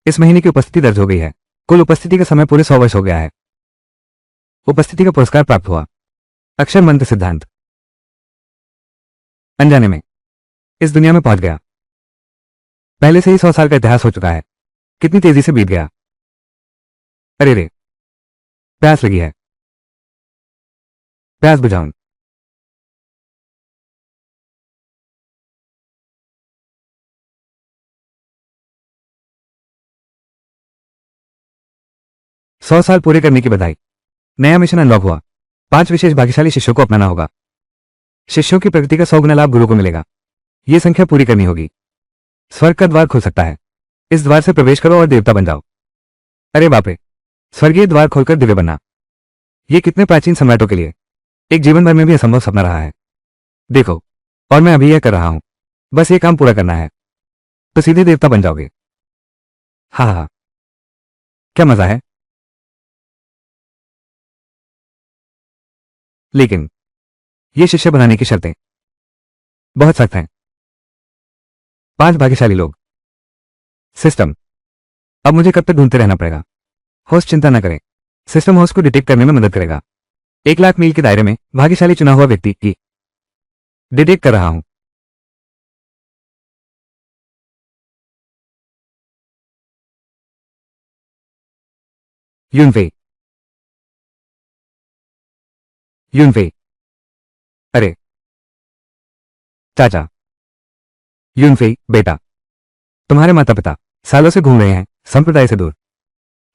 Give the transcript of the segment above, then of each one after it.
इस महीने की उपस्थिति दर्ज हो गई है। कुल उपस्थिति का समय पूरे 100 वर्ष हो गया है। उपस्थिति का पुरस्कार प्राप्त हुआ अक्षर मंत्र सिद्धांत। अनजाने में इस दुनिया में पहुंच गया। पहले से ही 100 साल का इतिहास हो चुका है। कितनी तेजी से बीत गया। अरे रे, प्यास लगी है। प्यास बुझाऊं। सौ साल पूरे करने की बधाई। नया मिशन अनलॉक हुआ। 5 विशेष भाग्यशाली शिष्यों को अपनाना होगा। शिष्यों की प्रगति का 100 गुना लाभ गुरु को मिलेगा। यह संख्या पूरी करनी होगी। स्वर्ग का द्वार खुल सकता है। इस द्वार से प्रवेश करो और देवता बन जाओ। अरे बाप रे, स्वर्गीय द्वार खोलकर दिव्य बनना। यह कितने प्राचीन सम्राटों के लिए एक जीवन भर में भी असंभव सपना रहा है। देखो, और मैं अभी यह कर रहा हूं। बस ये काम पूरा करना है तो सीधे देवता बन जाओगे। हाँ हाँ, क्या मजा है। लेकिन ये शिष्य बनाने की शर्तें बहुत सख्त हैं। 5 भाग्यशाली लोग। सिस्टम। अब मुझे कब तक ढूंढते रहना पड़ेगा। होस्ट चिंता न करें, सिस्टम होस्ट को डिटेक्ट करने में मदद करेगा। 1 लाख मील के दायरे में भाग्यशाली चुना हुआ व्यक्ति की डिटेक्ट कर रहा हूं। यूनफे। यूनफे। अरे चाचा। यूनफे बेटा, तुम्हारे माता पिता सालों से घूम रहे हैं संप्रदाय से दूर।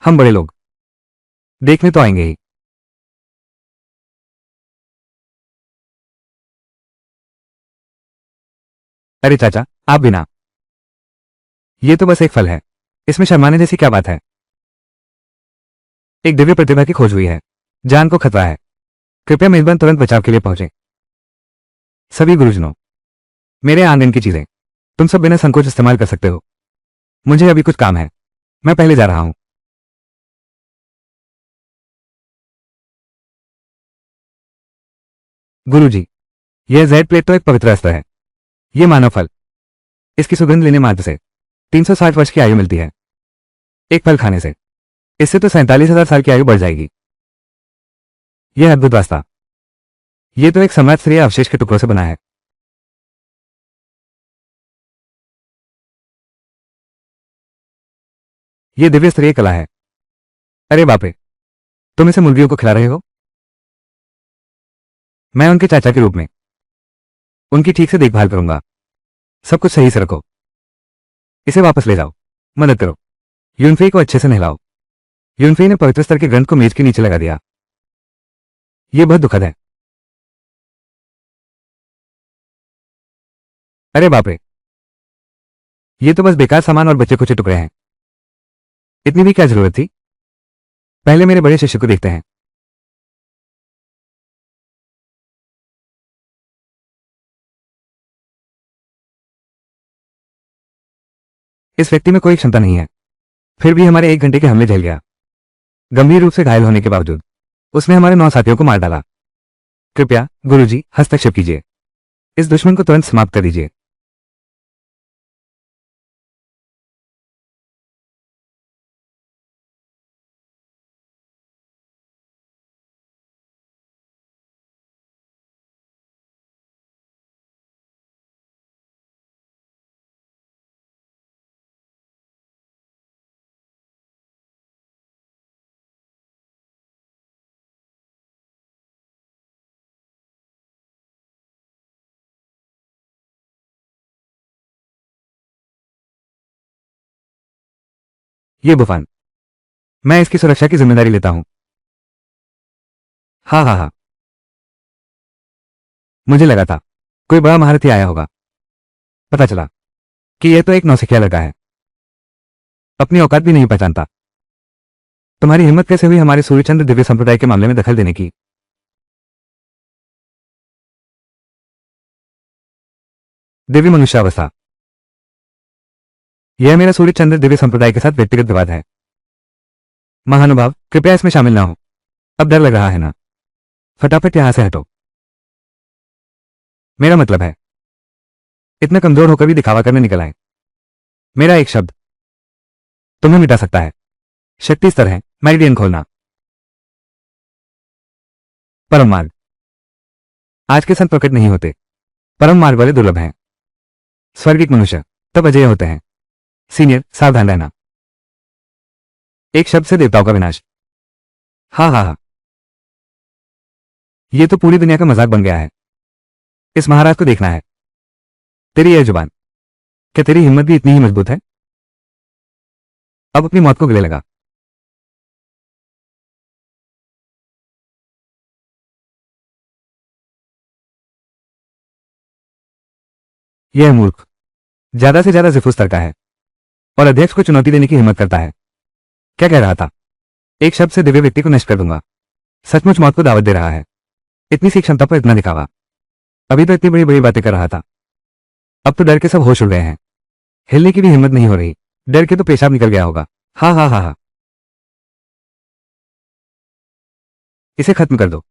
हम बड़े लोग देखने तो आएंगे ही। अरे चाचा, आप बिना। ये तो बस एक फल है, इसमें शर्माने जैसी क्या बात है। एक दिव्य प्रतिभा की खोज हुई है। जान को खतरा है। कृपया मेजबान तुरंत बचाव के लिए पहुंचे। सभी गुरुजनों, मेरे आंगन की चीजें तुम सब बिना संकोच इस्तेमाल कर सकते हो। मुझे अभी कुछ काम है, मैं पहले जा रहा हूं। गुरुजी, यह जेड प्लेट तो एक पवित्र अस्त्र है। यह मानव फल, इसकी सुगंध लेने मात्र से 360 वर्ष की आयु मिलती है। एक फल खाने से इससे तो 47,000 साल की आयु बढ़ जाएगी। यह अद्भुत रास्ता। यह तो एक सम्राट स्तरीय अवशेष के टुकड़ों से बना है। यह दिव्य स्तरीय कला है। अरे बाप रे, तुम इसे मुर्गियों को खिला रहे हो। मैं उनके चाचा के रूप में उनकी ठीक से देखभाल करूंगा। सब कुछ सही से रखो। इसे वापस ले जाओ। मदद करो। यूनफे को अच्छे से नहलाओ। यूनफे ने पवित्र स्तर के ग्रंथ को मेज के नीचे लगा दिया। यह बहुत दुखद है। अरे बाप रे, ये तो बस बेकार सामान और बच्चे कुछ टुकड़े हैं। इतनी भी क्या जरूरत थी। पहले मेरे बड़े शिष्य को देखते हैं। इस व्यक्ति में कोई क्षमता नहीं है, फिर भी हमारे 1 घंटे के हमले झेल गया। गंभीर रूप से घायल होने के बावजूद उसने हमारे 9 साथियों को मार डाला। कृपया गुरुजी हस्तक्षेप कीजिए। इस दुश्मन को तुरंत समाप्त कर दीजिए। ये बुफान, मैं इसकी सुरक्षा की जिम्मेदारी लेता हूं। हाँ हाँ हाँ, मुझे लगा था कोई बड़ा महारथी आया होगा। पता चला कि यह तो एक नौसिखिया लड़का है। अपनी औकात भी नहीं पहचानता। तुम्हारी हिम्मत कैसे हुई हमारे सूर्यचंद्र दिव्य संप्रदाय के मामले में दखल देने की। दिव्य मनुष्यावस्था। यह मेरा सूर्यचंद्र दिव्य संप्रदाय के साथ व्यक्तिगत विवाद है। महानुभाव, कृपया इसमें शामिल ना हो। अब डर लग रहा है ना। फटाफट यहां से हटो। मेरा मतलब है, इतना कमजोर होकर भी दिखावा करने निकल आए। मेरा एक शब्द तुम्हें मिटा सकता है। शक्ति स्तर है, मेरिडियन खोलना। परम मार्ग। आज के संत प्रकट नहीं होते, परम मार्ग वाले दुर्लभ हैं। स्वर्गिक मनुष्य तब अजय होते हैं। सीनियर, सावधान रहना। एक शब्द से देवताओं का विनाश। हा हा हा, ये तो पूरी दुनिया का मजाक बन गया है। इस महाराज को देखना है। तेरी यह जुबान, क्या तेरी हिम्मत भी इतनी ही मजबूत है? अब अपनी मौत को गले लगा। यह मूर्ख ज्यादा से ज्यादा जिफुस स्तर का है और अध्यक्ष को चुनौती देने की हिम्मत करता है। क्या कह रहा था? एक शब्द से दिव्य व्यक्ति को नष्ट कर दूंगा। सचमुच मौत को दावत दे रहा है। इतनी सी क्षमता पर इतना दिखावा। अभी तो इतनी बड़ी बड़ी बातें कर रहा था, अब तो डर के सब होश उड़ गए हैं। हिलने की भी हिम्मत नहीं हो रही। डर के तो पेशाब निकल गया होगा। हा हा हा हा, इसे खत्म कर दो।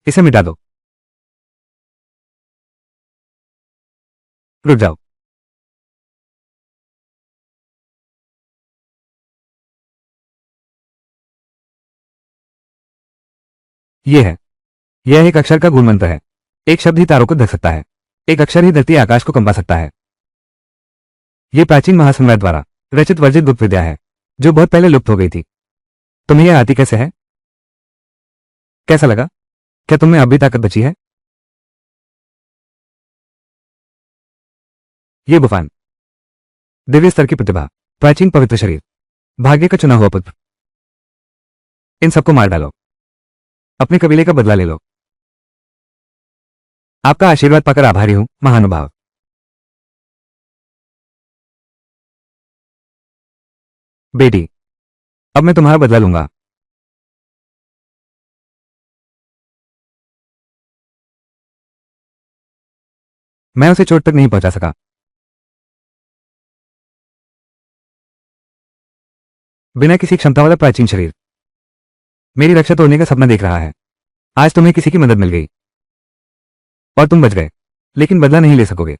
इसे मिटा दो। रुक जाओ। यह एक अक्षर का गुण मंत्र है। एक शब्द ही तारों को ढक सकता है। एक अक्षर ही धरती आकाश को कंपा सकता है। यह प्राचीन महासंवैद द्वारा रचित वर्जित गुप्त विद्या है, जो बहुत पहले लुप्त हो गई थी। तुम्हें यह आती कैसे है? कैसा लगा? क्या तुम में अब भी ताकत बची है? ये बुफान, दिव्य स्तर की प्रतिभा, प्राचीन पवित्र शरीर, भाग्य का चुना हुआ पुत्र, इन सबको मार डालो। अपने कबीले का बदला ले लो। आपका आशीर्वाद पाकर आभारी हूं, महानुभाव। बेटी, अब मैं तुम्हारा बदला लूंगा। मैं उसे चोट तक नहीं पहुंचा सका। बिना किसी क्षमता वाला प्राचीन शरीर मेरी रक्षा तोड़ने का सपना देख रहा है। आज तुम्हें किसी की मदद मिल गई और तुम बच गए, लेकिन बदला नहीं ले सकोगे।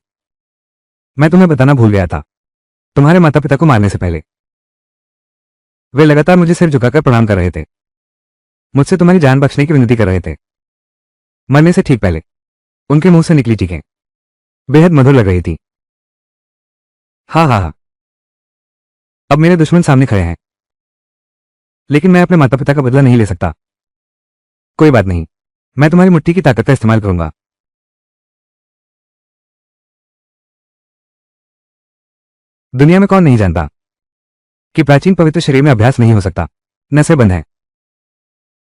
मैं तुम्हें बताना भूल गया था, तुम्हारे माता पिता को मारने से पहले वे लगातार मुझे सिर झुकाकर प्रणाम कर रहे थे। मुझसे तुम्हारी जान बख्शने की विनती कर रहे थे। मरने से ठीक पहले उनके मुंह से निकली चीखें बेहद मधुर लग रही थी। हा हा हा, अब मेरे दुश्मन सामने खड़े हैं, लेकिन मैं अपने माता पिता का बदला नहीं ले सकता। कोई बात नहीं, मैं तुम्हारी मुट्ठी की ताकत का इस्तेमाल करूंगा। दुनिया में कौन नहीं जानता कि प्राचीन पवित्र शरीर में अभ्यास नहीं हो सकता। नसें बंद हैं।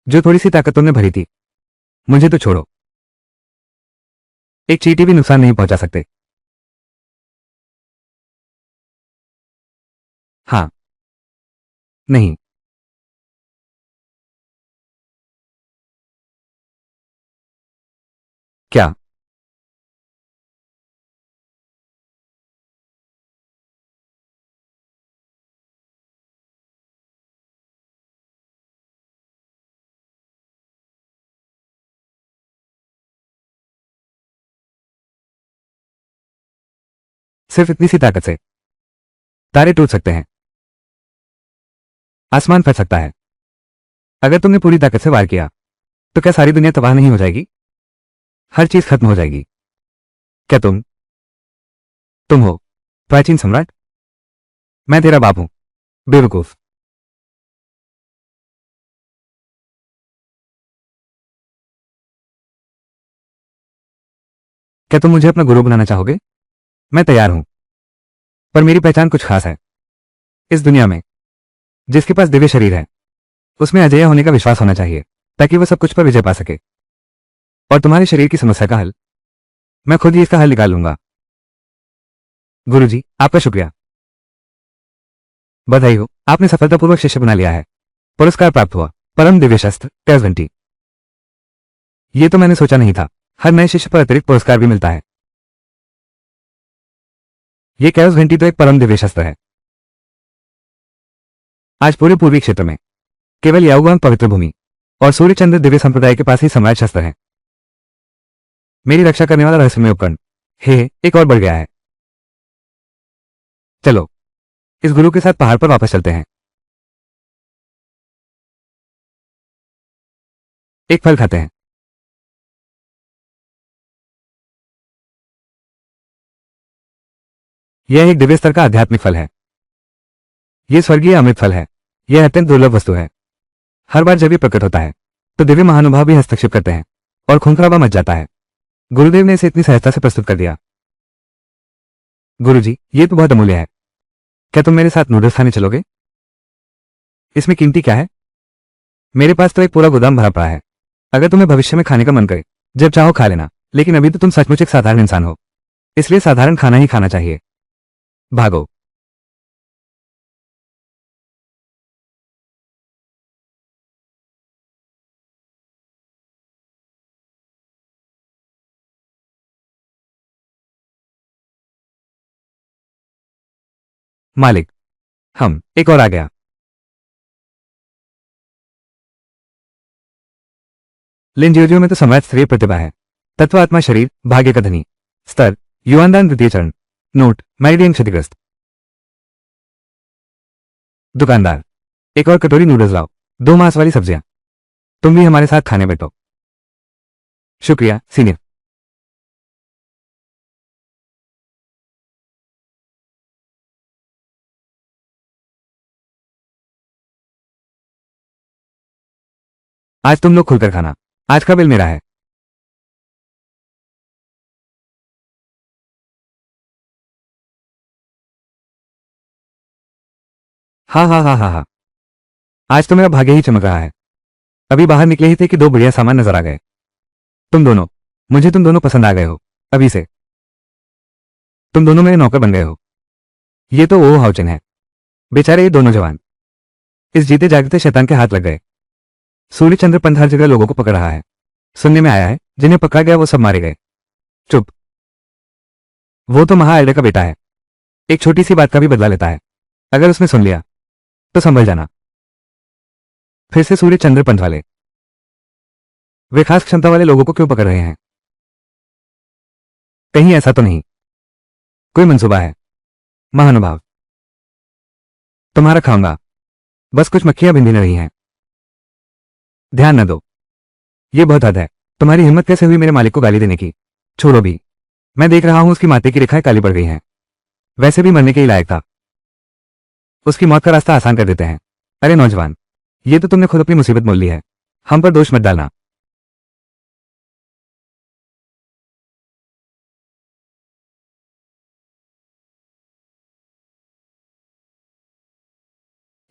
जो थोड़ी सी ताकत तुमने भरी थी, मुझे तो छोड़ो, एक चींटी भी नुकसान नहीं पहुंचा सकते। हाँ, नहीं, क्या? सिर्फ इतनी सी ताकत से तारे टूट सकते हैं, आसमान फट सकता है। अगर तुमने पूरी ताकत से वार किया तो क्या सारी दुनिया तबाह नहीं हो जाएगी? हर चीज खत्म हो जाएगी। क्या तुम हो प्राचीन सम्राट? मैं तेरा बाप हूं, बेवकूफ। क्या तुम मुझे अपना गुरु बनाना चाहोगे? मैं तैयार हूं, पर मेरी पहचान कुछ खास है। इस दुनिया में जिसके पास दिव्य शरीर है, उसमें अजेय होने का विश्वास होना चाहिए, ताकि वह सब कुछ पर विजय पा सके। और तुम्हारे शरीर की समस्या का हल मैं खुद ही इसका हल निकाल लूंगा। गुरुजी, आपका शुक्रिया। बधाई हो, आपने सफलतापूर्वक शिष्य बना लिया है। पुरस्कार प्राप्त हुआ, परम दिव्य शस्त्र कैस घंटी। ये तो मैंने सोचा नहीं था, हर नए शिष्य पर अतिरिक्त पुरस्कार भी मिलता है। ये कैस घंटी तो एक परम दिव्य शस्त्र है। आज पूरे पूर्वी क्षेत्र में केवल याओगांग पवित्र भूमि और सूर्य चंद्र दिव्य संप्रदाय के पास ही सम्राट शस्त्र है। मेरी रक्षा करने वाला रहस्यमय उपकरण हे एक और बढ़ गया है। चलो इस गुरु के साथ पहाड़ पर वापस चलते हैं। एक फल खाते हैं। यह एक दिव्य स्तर का आध्यात्मिक फल है। यह स्वर्गीय अमृत फल है। यह अत्यंत दुर्लभ वस्तु है। हर बार जब यह प्रकट होता है तो दिव्य महानुभाव भी हस्तक्षेप करते हैं और खूंखराबा मच जाता है। गुरुदेव ने इसे इतनी सहजता से प्रस्तुत कर दिया। गुरुजी, ये तो बहुत अमूल्य है। क्या तुम मेरे साथ नूडल्स खाने चलोगे? इसमें कीमती क्या है? मेरे पास तो एक पूरा गोदाम भरा पड़ा है। अगर तुम्हें भविष्य में खाने का मन करे, जब चाहो खा लेना, लेकिन अभी तो तुम सचमुच एक साधारण इंसान हो, इसलिए साधारण खाना ही खाना चाहिए। भागो। मालिक, हम एक और आ गया। लिनजियोजियो में तो सम्राट स्तरीय प्रतिभा है। तत्व आत्मा शरीर भाग्य का धनी। स्तर युवानदान द्वितीय चरण। नोट मैरिडियन क्षतिग्रस्त। दुकानदार, एक और कटोरी नूडल्स लाओ, 2 मांस वाली सब्जियां। तुम भी हमारे साथ खाने बैठो। शुक्रिया सीनियर। आज तुम लोग खुलकर खाना। आज का बिल मेरा है। हाँ हाँ हाँ हाँ हाँ, आज तो मेरा भाग्य ही चमक रहा है। अभी बाहर निकले ही थे कि 2 बढ़िया सामान नजर आ गए। तुम दोनों, मुझे तुम दोनों पसंद आ गए हो। अभी से तुम दोनों मेरे नौकर बन गए हो। ये तो वो हाउचन है। बेचारे ये दोनों जवान इस जीते जागते शैतान के हाथ लग गए। सूर्य चंद्र पंथ हर जगह लोगों को पकड़ रहा है। सुनने में आया है जिन्हें पकड़ा गया वो सब मारे गए। चुप। वो तो महाआयडा का बेटा है। एक छोटी सी बात का भी बदला लेता है। अगर उसने सुन लिया तो संभल जाना। फिर से सूर्य चंद्र पंथ वाले, वे खास क्षमता वाले लोगों को क्यों पकड़ रहे हैं? कहीं ऐसा तो नहीं कोई मंसूबा है? महानुभाव, तुम्हारा खाऊंगा। बस कुछ मक्खियां भिन भिन रही हैं। ध्यान न दो। ये बहुत हद है। तुम्हारी हिम्मत कैसे हुई मेरे मालिक को गाली देने की? छोड़ो भी। मैं देख रहा हूं उसकी माथे की रेखाएं काली पड़ गई हैं। वैसे भी मरने के ही लायक था। उसकी मौत का रास्ता आसान कर देते हैं। अरे नौजवान, ये तो तुमने खुद अपनी मुसीबत मोल ली है। हम पर दोष मत डालना।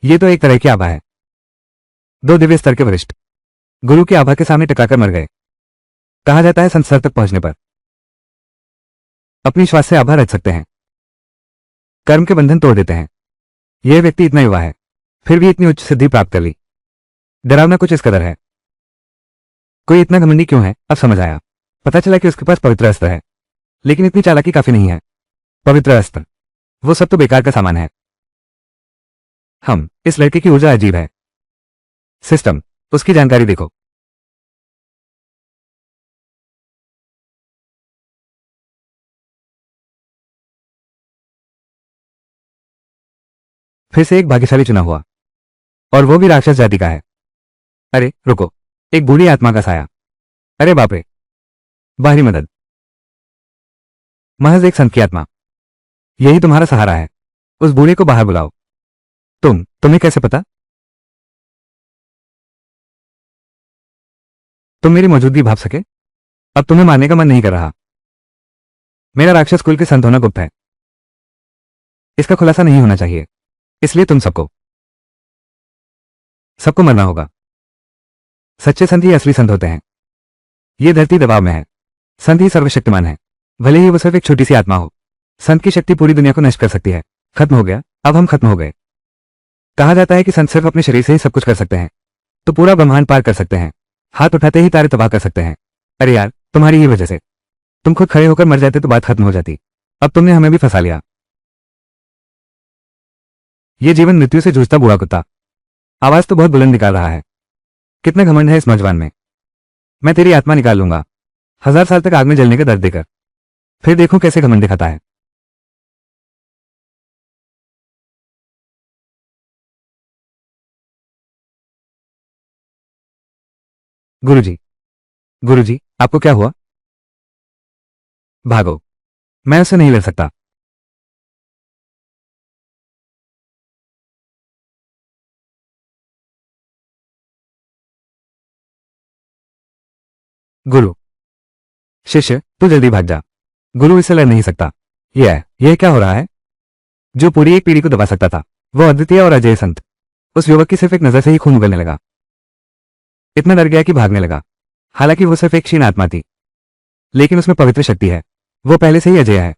ये तो एक तरह की आभा है। 2 दिव्य स्तर के वरिष्ठ गुरु की आभा के सामने टकराकर मर गए। कहा जाता है संत स्तर तक पहुंचने पर अपनी श्वास से आभा रच सकते हैं, कर्म के बंधन तोड़ देते हैं। यह व्यक्ति इतना युवा है, फिर भी इतनी उच्च सिद्धि प्राप्त कर ली। डरावना कुछ इस कदर है। कोई इतना घमंडी क्यों है? अब समझ आया। पता चला कि उसके पास पवित्र अस्त्र है, लेकिन इतनी चालाकी काफी नहीं है। पवित्र अस्त्र, वो सब तो बेकार का सामान है। हम इस लड़के की ऊर्जा अजीब है। सिस्टम, उसकी जानकारी देखो। फिर से एक भाग्यशाली चुना हुआ, और वो भी राक्षस जाति का है। अरे रुको, एक बूढ़ी आत्मा का साया। अरे बाप रे, बाहरी मदद। महज एक संत की आत्मा। यही तुम्हारा सहारा है। उस बूढ़े को बाहर बुलाओ। तुम्हें कैसे पता? तुम मेरी मौजूदगी भाप सके? अब तुम्हें मारने का मन नहीं कर रहा। मेरा राक्षस कुल के संत होना गुप्त है। इसका खुलासा नहीं होना चाहिए, इसलिए तुम सबको सबको मरना होगा। सच्चे संत ही असली संत होते हैं। ये धरती दबाव में है। संत ही सर्वशक्तिमान है, भले ही वो सिर्फ एक छोटी सी आत्मा हो। संत की शक्ति पूरी दुनिया को नष्ट कर सकती है। खत्म हो गया, अब हम खत्म हो गए। कहा जाता है कि संत सिर्फ अपने शरीर से ही सब कुछ कर सकते हैं, तो पूरा ब्रह्मांड पार कर सकते हैं। हाथ उठाते ही तारे तबाह कर सकते हैं। अरे यार, तुम्हारी ही वजह से तुम खुद खड़े होकर मर जाते तो बात खत्म हो जाती। अब तुमने हमें भी फंसा लिया। ये जीवन मृत्यु से जूझता बूढ़ा कुत्ता आवाज तो बहुत बुलंद निकाल रहा है। कितना घमंड है इस नौजवान में। मैं तेरी आत्मा निकाल लूंगा, 1000 साल तक आग में जलने का दर्द देकर। फिर देखूं कैसे घमंड दिखाता है। गुरुजी, गुरुजी, आपको क्या हुआ? भागो, मैं उससे नहीं लड़ सकता। गुरु, शिष्य तू जल्दी भाग जा। गुरु इससे लड़ नहीं सकता। यह क्या हो रहा है? जो पूरी एक पीढ़ी को दबा सकता था, वो अद्वितीय और अजय संत, उस युवक की सिर्फ एक नजर से ही खून उगलने लगा। इतना डर गया कि भागने लगा। हालांकि वो सिर्फ एक क्षीण आत्मा थी, लेकिन उसमें पवित्र शक्ति है। वो पहले से ही अजय है।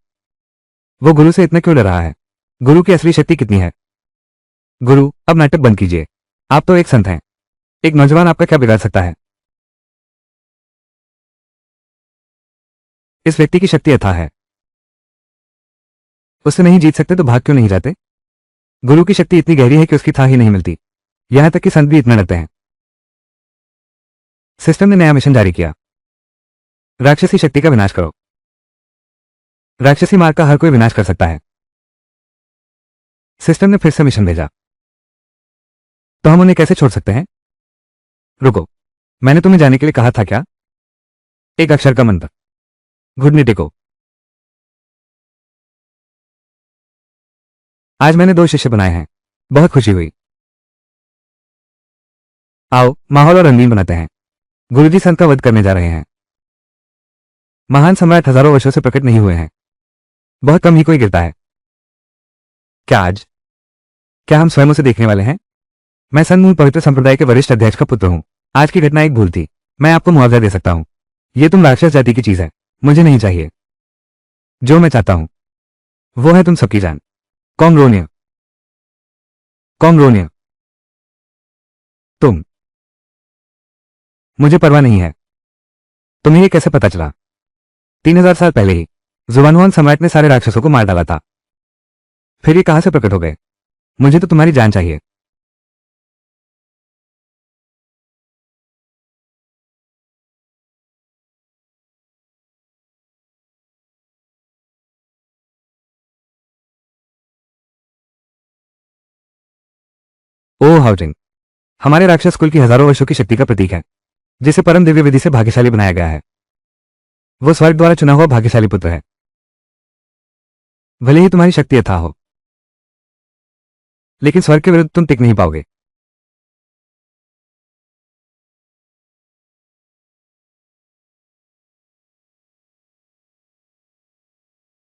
वो गुरु से इतना क्यों डर रहा है? गुरु की असली शक्ति कितनी है? गुरु, अब नाटक बंद कीजिए। आप तो एक संत हैं। एक नौजवान आपका क्या बिगाड़ सकता है? इस व्यक्ति की शक्ति अथाह है। उससे नहीं जीत सकते तो भाग क्यों नहीं जाते? गुरु की शक्ति इतनी गहरी है कि उसकी था ही नहीं मिलती। यहां तक कि संत भी इतना डरते हैं। सिस्टम ने नया मिशन जारी किया। राक्षसी शक्ति का विनाश करो। राक्षसी मार्ग का हर कोई विनाश कर सकता है। सिस्टम ने फिर से मिशन भेजा। तो हम उन्हें कैसे छोड़ सकते हैं? रुको, मैंने तुम्हें जाने के लिए कहा था क्या? एक अक्षर का मंत्र। घुटने टेको। आज मैंने 2 शिष्य बनाए हैं। बहुत खुशी हुई। आओ माहौल और रंगीन बनाते हैं। गुरुजी संत का वध करने जा रहे हैं। महान सम्राट हजारों वर्षों से प्रकट नहीं हुए हैं। बहुत कम ही कोई गिरता है। क्या आज? क्या हम स्वयं उसे देखने वाले हैं? मैं सन्मूल पवित्र संप्रदाय के वरिष्ठ अध्यक्ष का पुत्र हूं। आज की घटना एक भूल थी। मैं आपको मुआवजा दे सकता हूं। यह तुम राक्षस जाति की चीज है, मुझे नहीं चाहिए। जो मैं चाहता हूं वो है तुम सबकी जान। कॉन्ग्रोनिया, कॉन्ग्रोनिया। तुम। मुझे परवाह नहीं है। तुम्हें यह कैसे पता चला? 3000 साल पहले ही जुबानुआन सम्राट ने सारे राक्षसों को मार डाला था। फिर ये कहां से प्रकट हो गए? मुझे तो तुम्हारी जान चाहिए। ओह हाउटिंग, हमारे राक्षस कुल की हजारों वर्षों की शक्ति का प्रतीक है, जिसे परम दिव्य विधि से भाग्यशाली बनाया गया है। वो स्वर्ग द्वारा चुना हुआ भाग्यशाली पुत्र है। भले ही तुम्हारी शक्ति अथाह हो, लेकिन स्वर्ग के विरुद्ध तुम टिक नहीं पाओगे।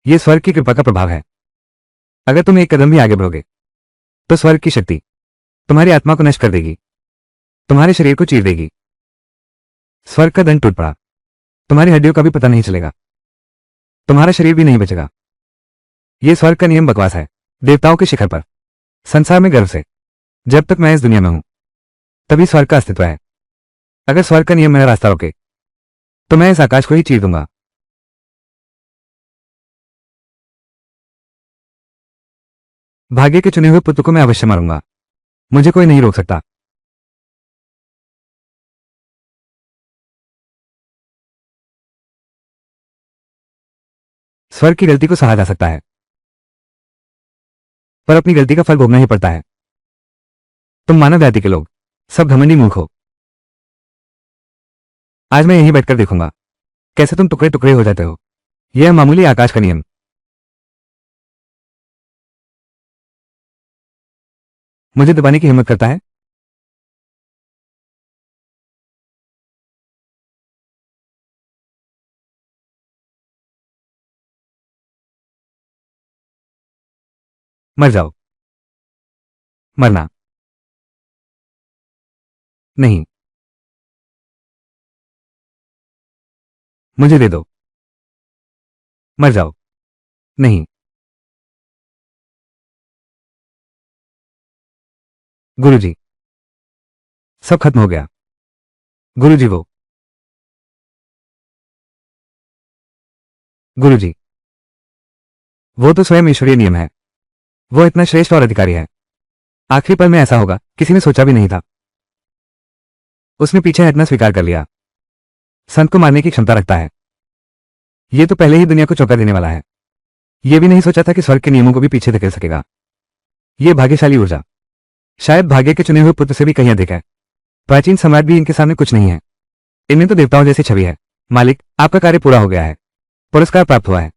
यह स्वर्ग की कृपा का प्रभाव है। अगर तुम एक कदम भी आगे बढ़ोगे तो स्वर्ग की शक्ति तुम्हारी आत्मा को नष्ट कर देगी, तुम्हारे शरीर को चीर देगी। स्वर्ग का दंड टूट पड़ा, तुम्हारी हड्डियों का भी पता नहीं चलेगा, तुम्हारा शरीर भी नहीं बचेगा। यह स्वर्ग का नियम बकवास है। देवताओं के शिखर पर, संसार में गर्व से, जब तक मैं इस दुनिया में हूं तभी स्वर्ग का अस्तित्व है। अगर स्वर्ग का नियम मेरा रास्ता रोके तो मैं इस आकाश को ही चीर दूंगा। भाग्य के चुने हुए पुत्र को मैं अवश्य मारूंगा। मुझे कोई नहीं रोक सकता। स्वर्ग की गलती को सहा जा सकता है, पर अपनी गलती का फल भोगना ही पड़ता है। तुम मानव जाति के लोग सब घमंडी मूर्ख हो। आज मैं यहीं बैठकर देखूंगा कैसे तुम टुकड़े टुकड़े हो जाते हो। यह मामूली आकाश का नियम। मुझे दबाने की हिम्मत करता है? मर जाओ। मरना नहीं। मुझे दे दो। मर जाओ। नहीं। गुरुजी, सब खत्म हो गया। गुरुजी गुरुजी, वो तो स्वयं ईश्वरीय नियम है। वो इतना श्रेष्ठ और अधिकारी है आखिरी पल में ऐसा होगा किसी ने सोचा भी नहीं था। उसने पीछे हटना स्वीकार कर लिया। संत को मारने की क्षमता रखता है। यह तो पहले ही दुनिया को चौंका देने वाला है। यह भी नहीं सोचा था कि स्वर्ग के नियमों को भी पीछे धकेल सकेगा। यह भाग्यशाली ऊर्जा शायद भाग्य के चुने हुए पुत्र से भी कहीं अधिक है। प्राचीन सम्राट भी इनके सामने कुछ नहीं है। इनमें तो देवताओं जैसी छवि है। मालिक, आपका कार्य पूरा हो गया है। पुरस्कार प्राप्त हुआ है।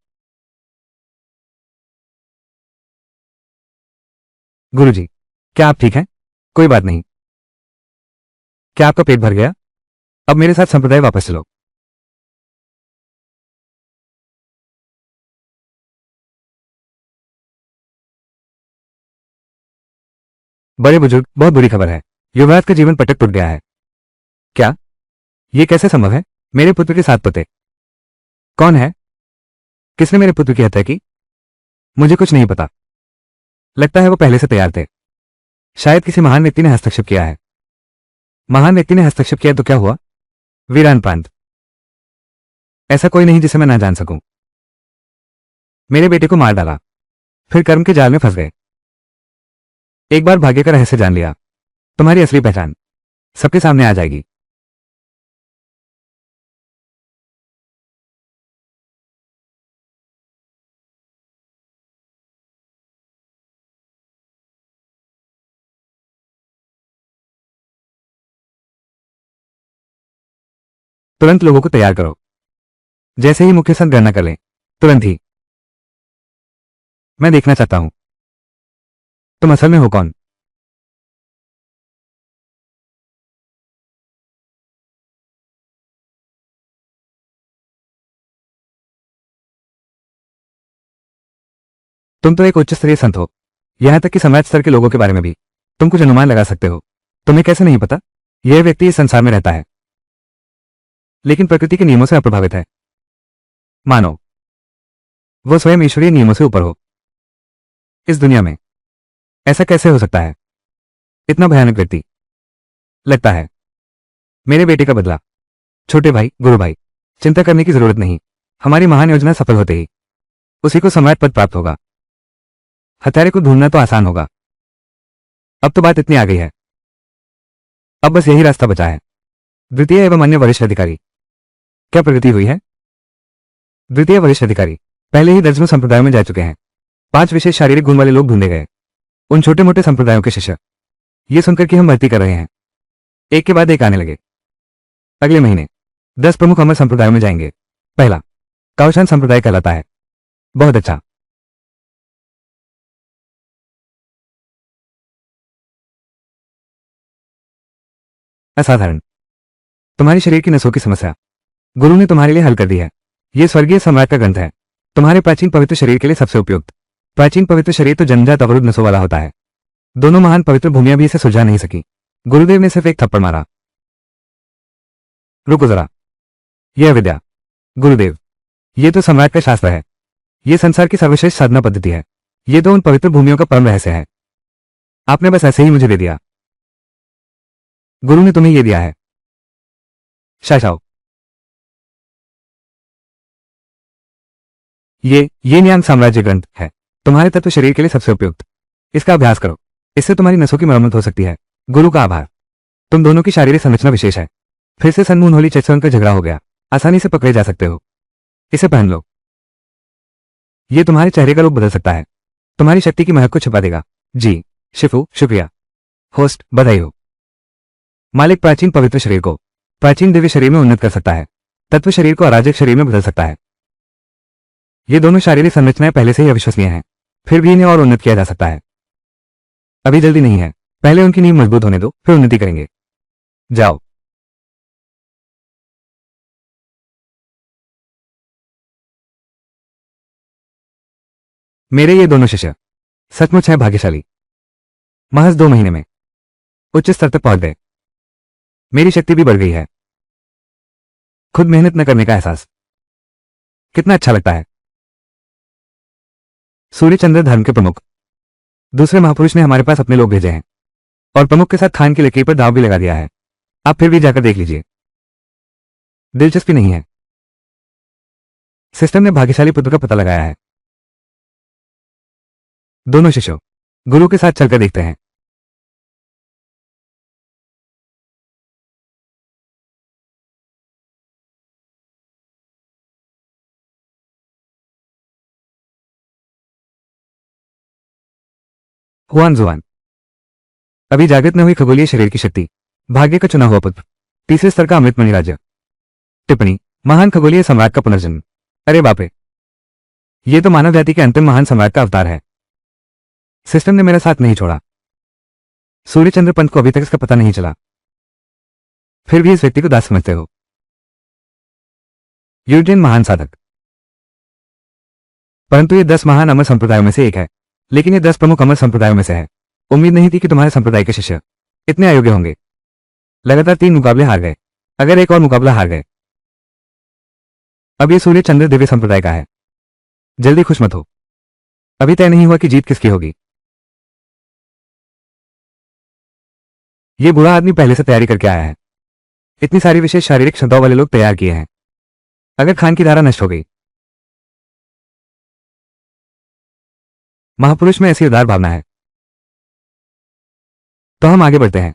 गुरुजी, क्या आप ठीक हैं? कोई बात नहीं। क्या आपका पेट भर गया? अब मेरे साथ संप्रदाय वापस चलो। बड़े बुजुर्ग, बहुत बुरी खबर है। युवराज का जीवन पटक टूट गया है। क्या? यह कैसे संभव है? मेरे पुत्र के 7 पुत्र। कौन है? किसने मेरे पुत्र की हत्या की? मुझे कुछ नहीं पता। लगता है वो पहले से तैयार थे। शायद किसी महान व्यक्ति ने हस्तक्षेप किया है। महान व्यक्ति ने हस्तक्षेप किया तो क्या हुआ? वीरान प्रांत। ऐसा कोई नहीं जिसे मैं ना जान सकूं। मेरे बेटे को मार डाला, फिर कर्म के जाल में फंस गए। एक बार भाग्य का रहस्य जान लिया, तुम्हारी असली पहचान सबके सामने आ जाएगी। तुरंत लोगों को तैयार करो। जैसे ही मुख्य संत गणना कर लें, तुरंत ही। मैं देखना चाहता हूं तुम असल में हो कौन। तुम तो एक उच्च स्तरीय संत हो। यहां तक कि समाज स्तर के लोगों के बारे में भी तुम कुछ अनुमान लगा सकते हो। तुम्हें कैसे नहीं पता? यह व्यक्ति इस संसार में रहता है, लेकिन प्रकृति के नियमों से अप्रभावित है। मानो वो स्वयं ईश्वरीय नियमों से ऊपर हो। इस दुनिया में ऐसा कैसे हो सकता है? इतना भयानक व्यक्ति। लगता है मेरे बेटे का बदला। छोटे भाई, गुरु भाई, चिंता करने की जरूरत नहीं। हमारी महान योजना सफल होते ही उसी को सम्राट पद प्राप्त होगा। हत्यारे को ढूंढना तो आसान होगा। अब तो बात इतनी आ गई है, अब बस यही रास्ता बचा है। द्वितीय एवं अन्य वरिष्ठ अधिकारी। क्या प्रगति हुई है? द्वितीय वरिष्ठ अधिकारी पहले ही दर्जनों संप्रदायों में जा चुके हैं। 5 विशेष शारीरिक गुण वाले लोग ढूंढे गए। उन छोटे मोटे संप्रदायों के शिष्य। ये सुनकर कि हम भर्ती कर रहे हैं, एक के बाद एक आने लगे। अगले महीने 10 प्रमुख अमर संप्रदायों में जाएंगे। पहला काउशान संप्रदाय कहलाता है। बहुत अच्छा। असाधारण। तुम्हारी शरीर की नसों की समस्या गुरु ने तुम्हारे लिए हल कर दी है। यह स्वर्गीय सम्राट का ग्रंथ है, तुम्हारे प्राचीन पवित्र शरीर के लिए सबसे उपयुक्त। प्राचीन पवित्र शरीर तो जन्मजात अवरुद्ध नसों वाला होता है। दोनों महान पवित्र भूमियां भी इसे सुलझा नहीं सकी। गुरुदेव ने सिर्फ एक थप्पड़ मारा। रुको जरा, यह विद्या। गुरुदेव, यह तो सम्राट का शास्त्र है। यह संसार की सर्वश्रेष्ठ साधना पद्धति है। यह तो उन पवित्र भूमियों का परम रहस्य है। आपने बस ऐसे ही मुझे दे दिया। गुरु ने तुम्हें यह दिया है। शाशाओ। ये न्यांग साम्राज्य ग्रंथ है, तुम्हारे तत्व शरीर के लिए सबसे उपयुक्त। इसका अभ्यास करो, इससे तुम्हारी नसों की मरम्मत हो सकती है। गुरु का आभार। तुम दोनों की शारीरिक संरचना विशेष है। फिर से सनमून होली चेत्सोन का झगड़ा हो गया। आसानी से पकड़े जा सकते हो। इसे पहन लो। ये तुम्हारे चेहरे का रूप बदल सकता है, तुम्हारी शक्ति की महक को छिपा देगा। जी शिफू, शुक्रिया। होस्ट, बधाई हो। मालिक प्राचीन पवित्र शरीर को प्राचीन दिव्य शरीर में उन्नत कर सकता है, तत्व शरीर को अराजक शरीर में बदल सकता है। ये दोनों शारीरिक संरचनाएं पहले से ही अविश्वसनीय हैं, फिर भी इन्हें और उन्नत किया जा सकता है। अभी जल्दी नहीं है, पहले उनकी नींव मजबूत होने दो, फिर उन्नति करेंगे। जाओ। मेरे ये दोनों शिष्य सचमुच हैं भाग्यशाली। महज 2 महीने में उच्च स्तर तक पहुंच गए। मेरी शक्ति भी बढ़ गई है। खुद मेहनत न करने का एहसास कितना अच्छा लगता है। सूर्य चंद्र धर्म के प्रमुख दूसरे महापुरुष ने हमारे पास अपने लोग भेजे हैं, और प्रमुख के साथ खान की लकीर पर दाव भी लगा दिया है। आप फिर भी जाकर देख लीजिए। दिलचस्पी नहीं है। सिस्टम ने भाग्यशाली पुत्र का पता लगाया है। दोनों शिष्यों गुरु के साथ चलकर देखते हैं। हुआन जुआन। अभी जागृत न हुई खगोलीय शरीर की शक्ति, भाग्य का चुना हुआ पुत्र, तीसरे स्तर का अमृत मणि राज्य। टिप्पणी, महान खगोलीय सम्राट का पुनर्जन्म। अरे बाप रे, ये तो मानव जाति के अंतिम महान सम्राट का अवतार है। सिस्टम ने मेरा साथ नहीं छोड़ा। सूर्यचंद्र पंत को अभी तक इसका पता नहीं चला, फिर भी इस व्यक्ति को दास समझते हो। यूरेन महान साधक, परंतु ये 10 महान अमर संप्रदायों में से एक है, लेकिन ये 10 प्रमुख अमर संप्रदायों में से है। उम्मीद नहीं थी कि तुम्हारे संप्रदाय के शिष्य इतने अयोग्य होंगे। लगातार 3 मुकाबले हार गए, अगर एक और मुकाबला हार गए। अब ये सूर्य चंद्र दिव्य संप्रदाय का है। जल्दी खुश मत हो, अभी तय नहीं हुआ कि जीत किसकी होगी। ये बूढ़ा आदमी पहले से तैयारी करके आया है। इतनी सारी विशेष शारीरिक क्षमताओं वाले लोग तैयार किए हैं। अगर खान की धारा नष्ट हो गई, महापुरुष में ऐसी उदार भावना है, तो हम आगे बढ़ते हैं।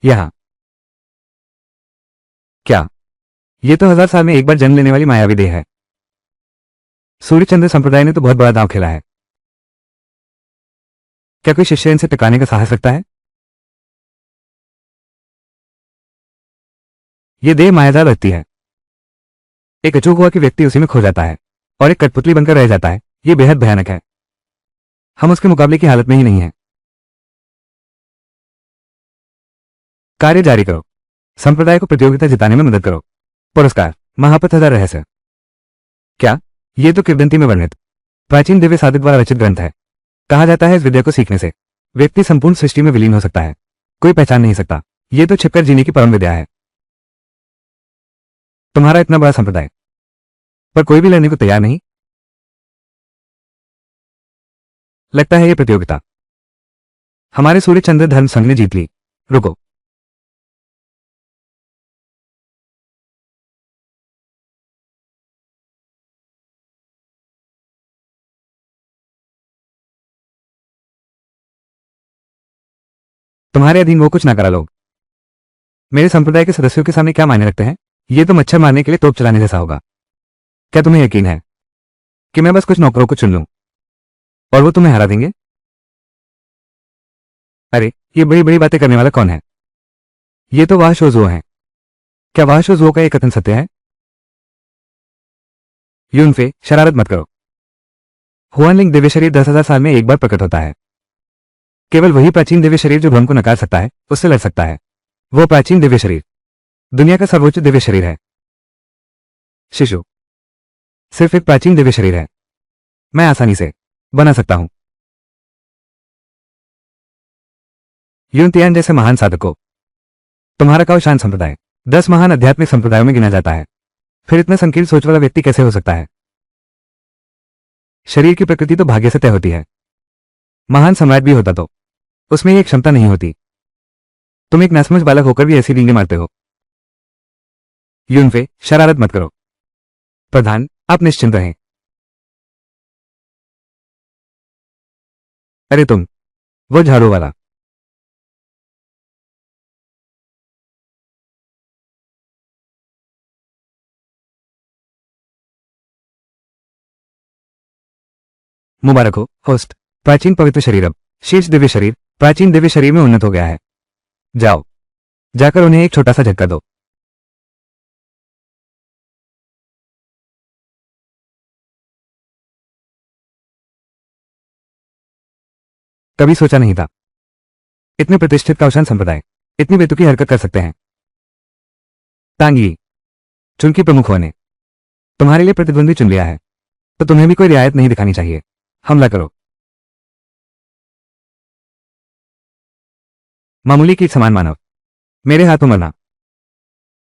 यहां क्या, ये तो 1000 साल में एक बार जन्म लेने वाली मायावी देह है। सूर्यचंद्र संप्रदाय ने तो बहुत बड़ा दांव खेला है। क्या कोई शिष्य इनसे टकराने का साहस रखता है? ये देह मायाजाल लगती है। एक अचूक हुआ कि व्यक्ति उसी में खो जाता है और एक कठपुतली बनकर रह जाता है। ये बेहद भयानक है। हम उसके मुकाबले की हालत में ही नहीं है। कार्य जारी करो, संप्रदाय को प्रतियोगिता जिताने में मदद करो। पुरस्कार, महापथ 1000 रहस्य। क्या, ये तो किंवदंती में वर्णित प्राचीन दिव्य साधक द्वारा रचित ग्रंथ है। कहा जाता है इस विद्या को सीखने से व्यक्ति संपूर्ण सृष्टि में विलीन हो सकता है, कोई पहचान नहीं सकता। ये तो छिपकर जीने की परम विद्या है। तुम्हारा इतना बड़ा संप्रदाय, पर कोई भी लड़ने को तैयार नहीं। लगता है ये प्रतियोगिता हमारे सूर्य चंद्र धर्म संघ ने जीत ली। रुको, तुम्हारे अधीन वो कुछ ना करा लोग मेरे संप्रदाय के सदस्यों के सामने क्या मायने रखते हैं? ये तो मच्छर मारने के लिए तोप चलाने जैसा होगा। क्या तुम्हें यकीन है कि मैं बस कुछ नौकरों को चुन लूं और वो तुम्हें हरा देंगे? अरे, ये बड़ी बड़ी बातें करने वाला कौन है? ये तो वाह शोजुओ हैं। क्या वाह शोजुओ का ये कथन सत्य है? यूनफे, शरारत मत करो। हुआनलिंग दिव्य शरीर 10,000 साल में एक बार प्रकट होता है। केवल वही प्राचीन दिव्य शरीर जो भ्रम को नकार सकता है, उससे लड़ सकता है। वो प्राचीन दिव्य शरीर दुनिया का सर्वोच्च दिव्य शरीर है। शिशु, सिर्फ एक प्राचीन दिव्य शरीर है, मैं आसानी से बना सकता हूं। यूनतियान जैसे महान साधकों, तुम्हारा काओशान संप्रदाय 10 महान आध्यात्मिक संप्रदायों में गिना जाता है। फिर इतना संकीर्ण सोच वाला व्यक्ति कैसे हो सकता है? शरीर की प्रकृति तो भाग्य से तय होती है। महान सम्राट भी होता तो उसमें ये क्षमता नहीं होती। तुम एक नासमझ बालक होकर भी ऐसी डींगे मारते हो। यूनफे, शरारत मत करो। प्रधान, आप निश्चिंत रहें। अरे तुम, वो झाड़ू वाला। मुबारक हो होस्ट, प्राचीन पवित्र शरीर अब शीर्ष दिव्य शरीर प्राचीन दिव्य शरीर में उन्नत हो गया है। जाओ, जाकर उन्हें एक छोटा सा झटका दो। कभी सोचा नहीं था इतने प्रतिष्ठित काउशान संप्रदाय इतनी बेतुकी हरकत कर सकते हैं। तांगी, चुनकी प्रमुखों ने तुम्हारे लिए प्रतिद्वंदी चुन लिया है, तो तुम्हें भी कोई रियायत नहीं दिखानी चाहिए। हमला करो। मामूली कीट समान मानव, मेरे हाथों मरना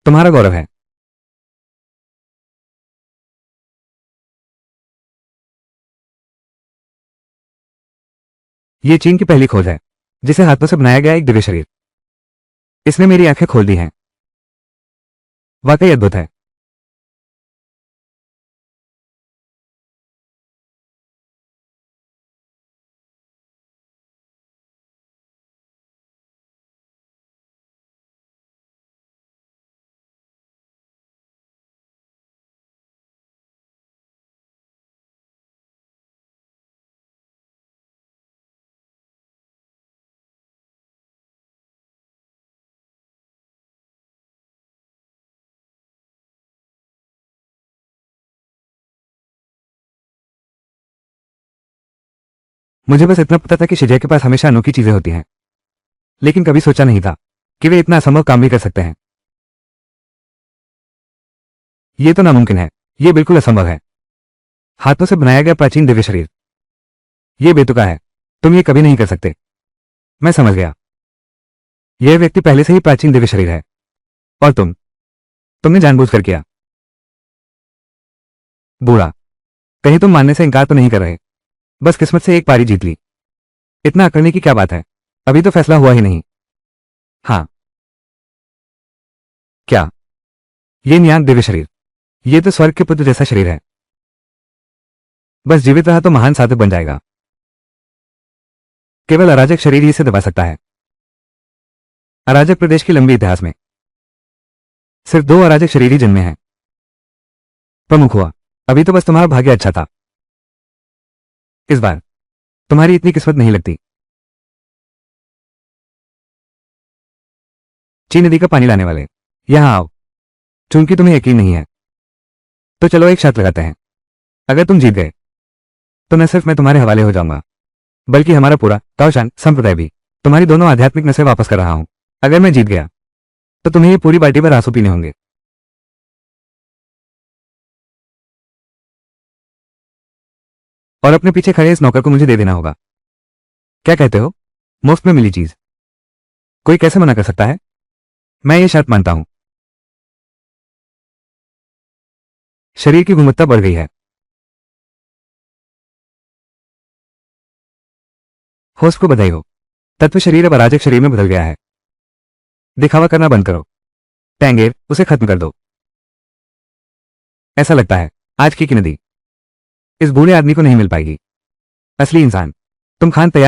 तुम्हारा गौरव है। ये चीन की पहली खोज है जिसे हाथों से बनाया गया एक दिव्य शरीर। इसने मेरी आंखें खोल दी हैं। वाकई अद्भुत है। मुझे बस इतना पता था कि शिजय के पास हमेशा अनोखी चीजें होती हैं, लेकिन कभी सोचा नहीं था कि वे इतना असंभव काम भी कर सकते हैं। ये तो नामुमकिन है, ये बिल्कुल असंभव है। हाथों से बनाया गया प्राचीन दिव्य शरीर, ये बेतुका है, तुम ये कभी नहीं कर सकते। मैं समझ गया, यह व्यक्ति पहले से ही प्राचीन दिव्य शरीर है, और तुमने जानबूझकर किया। बूढ़ा, कहीं तुम मानने से इनकार तो नहीं कर रहे? बस किस्मत से एक पारी जीत ली, इतना अकड़ने की क्या बात है? अभी तो फैसला हुआ ही नहीं। हाँ, क्या ये नियांग दिव्य शरीर? ये तो स्वर्ग के पुत्र जैसा शरीर है, बस जीवित रहा तो महान साधक बन जाएगा। केवल अराजक शरीर ही इसे दबा सकता है। अराजक प्रदेश के लंबे इतिहास में सिर्फ 2 अराजक शरीर ही जन्मे हैं। प्रमुख हुआ, अभी तो बस तुम्हारा भाग्य अच्छा था। इस बार तुम्हारी इतनी किस्मत नहीं लगती। चीन नदी का पानी लाने वाले, यहां आओ। चूंकि तुम्हें यकीन नहीं है, तो चलो एक शर्त लगाते हैं। अगर तुम जीत गए, तो न सिर्फ मैं तुम्हारे हवाले हो जाऊंगा, बल्कि हमारा पूरा ताओशान संप्रदाय भी। तुम्हारी दोनों आध्यात्मिक नसें वापस कर रहा हूं। अगर मैं जीत गया, तो तुम्हें ये पूरी बाल्टी भर आंसू पीने होंगे। और अपने पीछे खड़े इस नौकर को मुझे दे देना होगा। क्या कहते हो? मुफ्त में मिली चीज कोई कैसे मना कर सकता है? मैं ये शर्त मानता हूं। शरीर की गुणवत्ता बढ़ गई है। होस्ट को बधाई हो, तत्व शरीर अब अराजक शरीर में बदल गया है। दिखावा करना बंद करो। टैंगेर, उसे खत्म कर दो। ऐसा लगता है आज की नदी इस बूढ़े आदमी को नहीं मिल पाएगी। असली इंसान, तुम खान तैयार